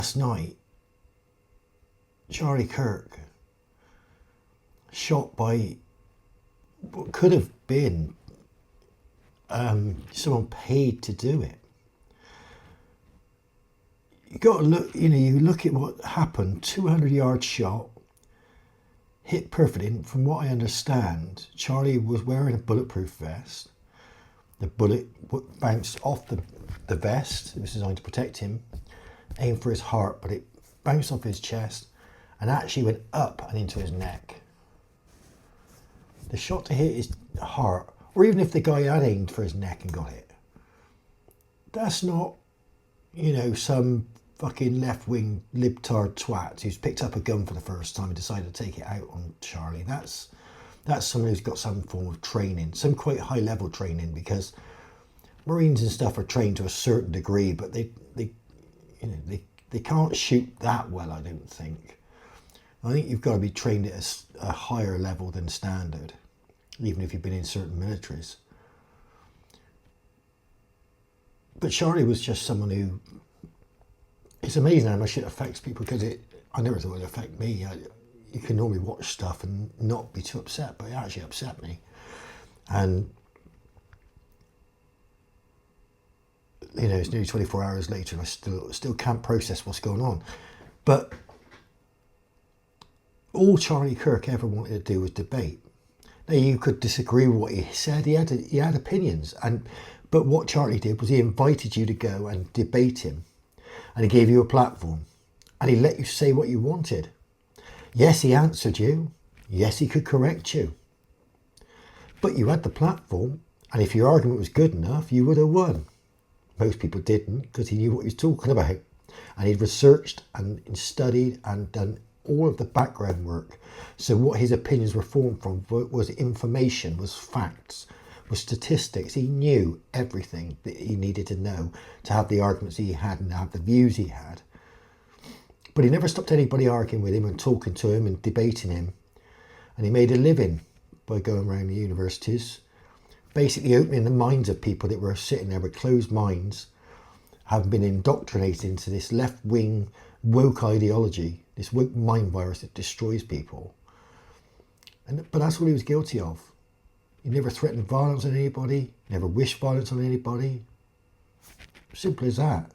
last night, Charlie Kirk, shot by what could have been someone paid to do it. You got to look, you look at what happened, 200-yard shot, hit perfectly. And from what I understand, Charlie was wearing a bulletproof vest. The bullet bounced off the vest. It was designed to protect him, aimed for his heart, but it bounced off his chest and actually went up and into his neck. The shot to hit his heart, or even if the guy had aimed for his neck and got hit, that's not, some fucking left-wing libtard twat who's picked up a gun for the first time and decided to take it out on Charlie. That's someone who's got some form of training, some quite high-level training, because Marines and stuff are trained to a certain degree, but they can't shoot that well, I don't think. I think you've got to be trained at a higher level than standard, even if you've been in certain militaries. But Charlie was just someone who, it's amazing how much it affects people, because I never thought it would affect me. You can normally watch stuff and not be too upset, but it actually upset me. And, it's nearly 24 hours later and I still can't process what's going on. But all Charlie Kirk ever wanted to do was debate. Now, you could disagree with what he said. He had opinions, but what Charlie did was he invited you to go and debate him, and he gave you a platform, and he let you say what you wanted. Yes, he answered you. Yes, he could correct you. But you had the platform, and if your argument was good enough, you would have won. Most people didn't, because he knew what he was talking about, and he'd researched and studied and done all of the background work. So what his opinions were formed from was information, was facts, was statistics. He knew everything that he needed to know to have the arguments he had and have the views he had. But he never stopped anybody arguing with him and talking to him and debating him. And he made a living by going around the universities, basically opening the minds of people that were sitting there with closed minds, having been indoctrinated into this left-wing woke ideology, this woke mind virus that destroys people. But that's what he was guilty of. He never threatened violence on anybody, never wished violence on anybody. Simple as that.